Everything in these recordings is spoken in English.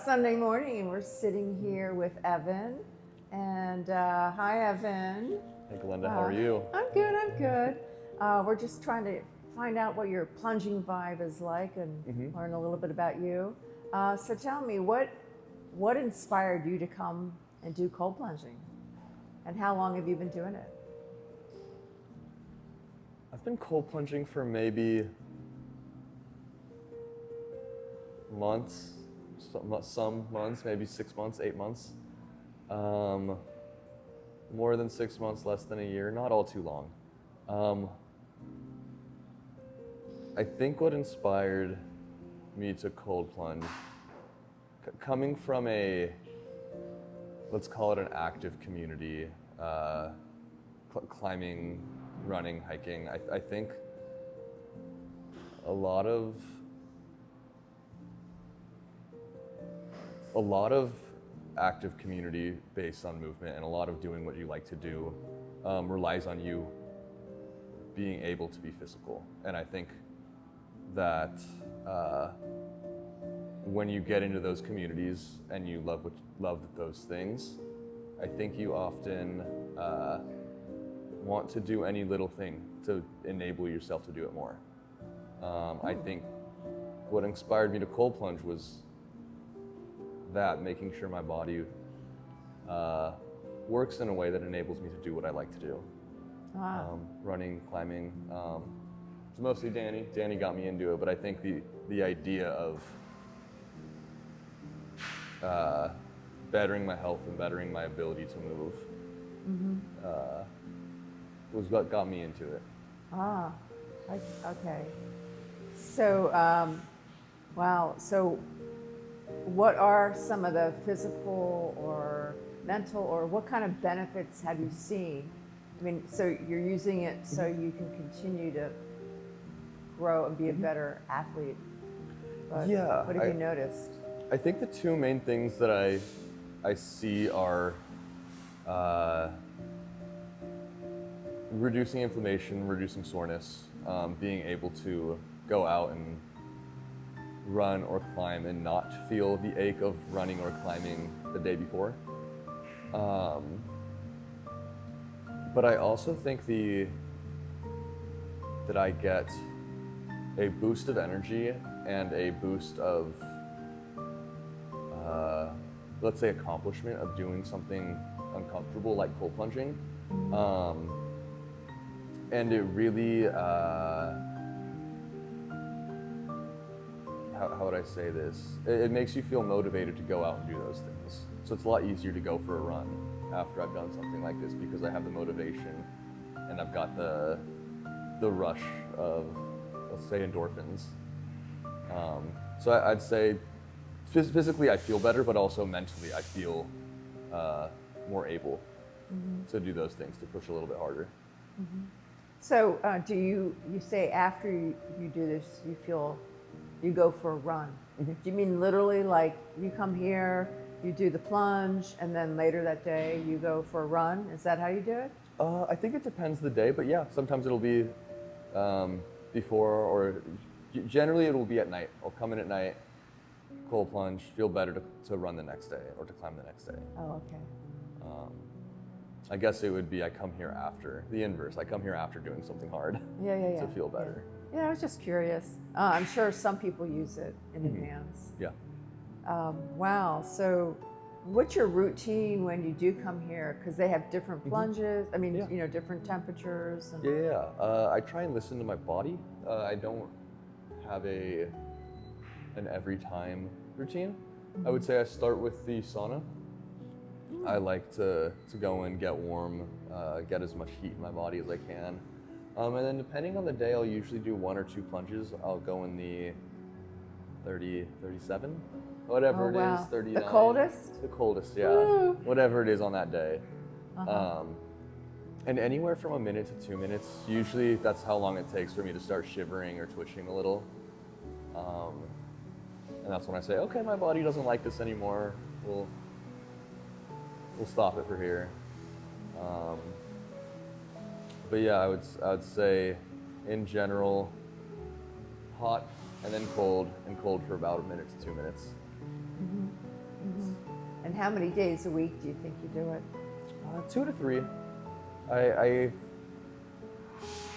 Sunday morning, and we're sitting here with Evan. And hi, Evan. Hey, Glenda, how are you? I'm good, I'm good. We're just trying to find out what your plunging vibe is like and learn a little bit about you. So tell me, what inspired you to come and do cold plunging? And how long have you been doing it? I've been cold plunging for maybe months, some months, maybe 6 months, 8 months. More than 6 months, less than a year, not all too long. I think what inspired me to cold plunge, coming from a, let's call it an active community, climbing, running, hiking, I think a lot of active community based on movement and a lot of doing what you like to do relies on you being able to be physical. And I think that when you get into those communities and you love those things, I think you often want to do any little thing to enable yourself to do it more. I think what inspired me to cold plunge was that, making sure my body works in a way that enables me to do what I like to do. Wow. Running, climbing. It's mostly Danny. Danny got me into it, but I think the idea of bettering my health and bettering my ability to move was what got me into it. Okay. So, wow. So, what are some of the physical or mental, or what kind of benefits have you seen? I mean, so you're using it so you can continue to grow and be a better athlete. But Yeah. what have you noticed? I think the two main things that I see are reducing inflammation, reducing soreness, being able to go out and run or climb and not feel the ache of running or climbing the day before. But I also think that I get a boost of energy and a boost of, let's say, accomplishment of doing something uncomfortable like cold plunging. And it really, how would I say this? It makes you feel motivated to go out and do those things. So it's a lot easier to go for a run after I've done something like this because I have the motivation and I've got the rush of, let's say, endorphins. So I'd say physically I feel better, but also mentally I feel more able to do those things, to push a little bit harder. So, do you say after you do this, you go for a run? Do you mean literally, like you come here, you do the plunge, and then later that day you go for a run? Is that how you do it? I think it depends the day, but yeah, sometimes it'll be before, or generally it will be at night. I'll come in at night, cold plunge, feel better to run the next day or to climb the next day. Oh, okay. I guess it would be I come here after, the inverse. I come here after doing something hard to feel better. Yeah, I was just curious. I'm sure some people use it in advance. Yeah. Wow. So, what's your routine when you do come here? Because they have different plunges. I mean, different temperatures. And... I try and listen to my body. I don't have an every time routine. I would say I start with the sauna. I like to go in, get warm, get as much heat in my body as I can. And then depending on the day, I'll usually do 1 or 2 plunges. I'll go in the 30, 37, whatever it is, 39. The coldest? The coldest, yeah. Woo. Whatever it is on that day. And anywhere from a minute to 2 minutes, usually that's how long it takes for me to start shivering or twitching a little. And that's when I say, okay, my body doesn't like this anymore. We'll stop it for here. But yeah, I would say, in general, hot and then cold, and cold for about a minute to 2 minutes. Mm-hmm. how many days a week do you think you do it? 2 to 3. I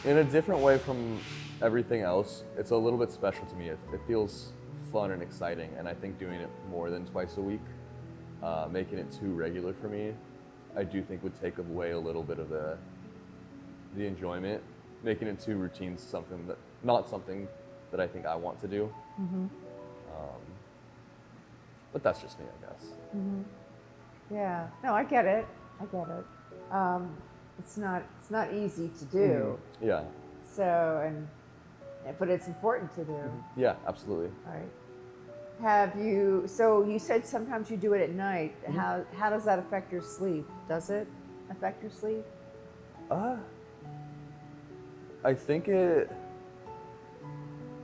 in a different way from everything else, it's a little bit special to me. It feels fun and exciting, and I think doing it more than twice a week, making it too regular for me, I do think would take away a little bit of the enjoyment. Making it too routine, not something that I think I want to do. But that's just me, I guess. Yeah. No, I get it. It's not easy to do. Yeah. So but it's important to do. Yeah, absolutely. Right. So you said sometimes you do it at night. How does that affect your sleep? Does it affect your sleep? I think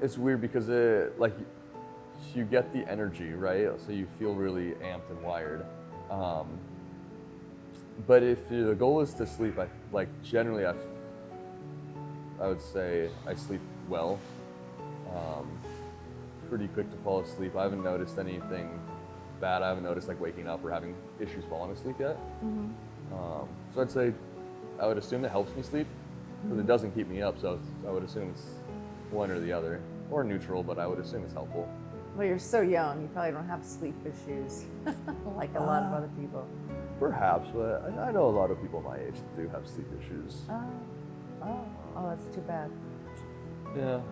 it's weird because you get the energy, right? So you feel really amped and wired. But if the goal is to sleep, generally I would say I sleep well. Pretty quick to fall asleep. I haven't noticed anything bad. I haven't noticed waking up or having issues falling asleep yet. So I'd say I would assume that helps me sleep, but it doesn't keep me up. So I would assume it's one or the other, or neutral. But I would assume it's helpful. Well, you're so young. You probably don't have sleep issues like a lot of other people. Perhaps, but I know a lot of people my age that do have sleep issues. Oh, that's too bad. Yeah.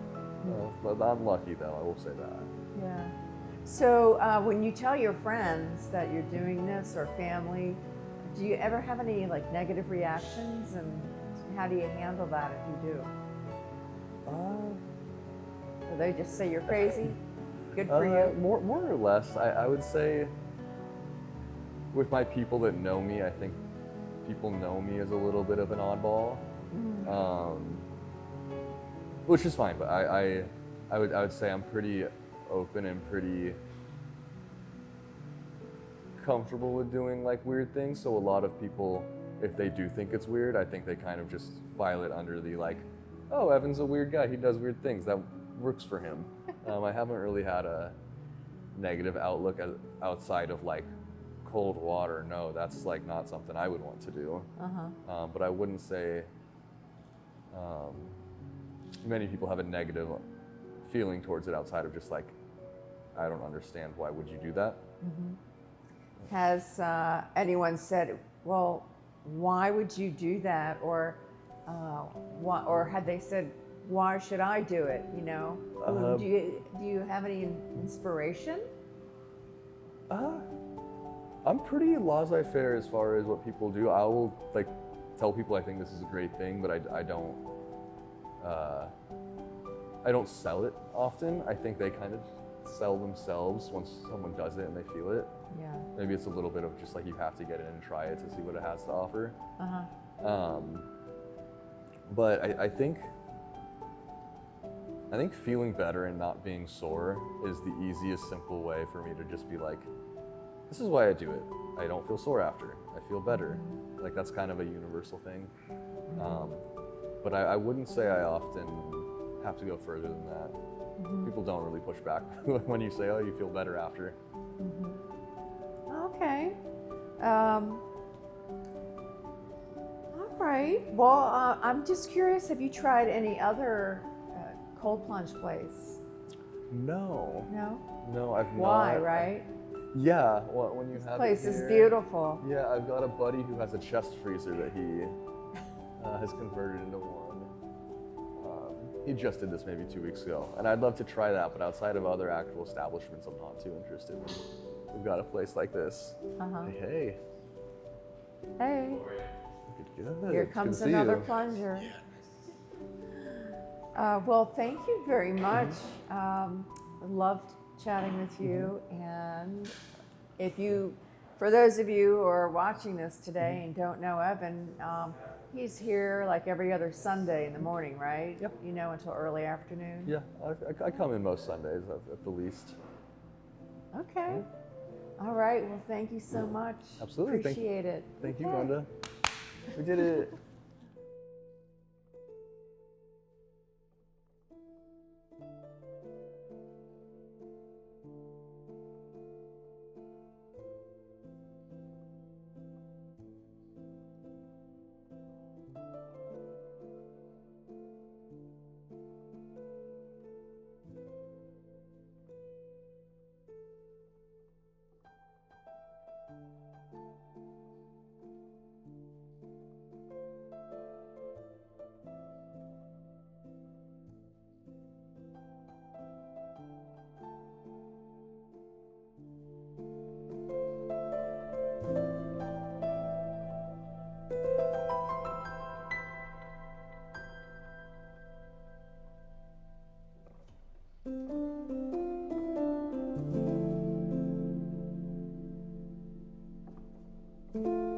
But I'm lucky though, I will say that. Yeah. So when you tell your friends that you're doing this or family, do you ever have any negative reactions, and how do you handle that if you do? Do they just say you're crazy? Good for you? More or less. I would say with my people that know me, I think people know me as a little bit of an oddball. Which is fine, but I would say I'm pretty open and pretty comfortable with doing weird things. So a lot of people, if they do think it's weird, I think they kind of just file it under the oh, Evan's a weird guy, he does weird things, that works for him. I haven't really had a negative outlook outside of cold water. No, that's not something I would want to do. But I wouldn't say many people have a negative feeling towards it outside of just I don't understand, why would you do that? Has anyone said, well, why would you do that? Or had they said, why should I do it? Do you have any inspiration? I'm pretty laissez-faire as far as what people do. I will tell people I think this is a great thing, but I don't sell it often. I think they kind of sell themselves once someone does it and they feel it. Yeah. Maybe it's a little bit of just you have to get in and try it to see what it has to offer. But I think feeling better and not being sore is the easiest, simple way for me to just be this is why I do it. I don't feel sore after. I feel better. That's kind of a universal thing. But I wouldn't say I often have to go further than that. People don't really push back when you say, oh, you feel better after. Okay. All right. Well, I'm just curious, have you tried any other cold plunge place? No. No? No, I've not. Why, right? Yeah, when you have This place it is here. beautiful. Yeah, I've got a buddy who has a chest freezer that he has converted into one. He just did this maybe 2 weeks ago, and I'd love to try that, but outside of other actual establishments, I'm not too interested. We've got a place like this. Hey. Hey. Good. Here comes another plunger. Well, thank you very much. I loved chatting with you, and for those of you who are watching this today and don't know Evan, he's here every other Sunday in the morning, right? Yep. Until early afternoon? Yeah, I come in most Sundays at the least. Okay. All right. Well, thank you so much. Absolutely. Appreciate it. Thank you, Glenda. We did it. you.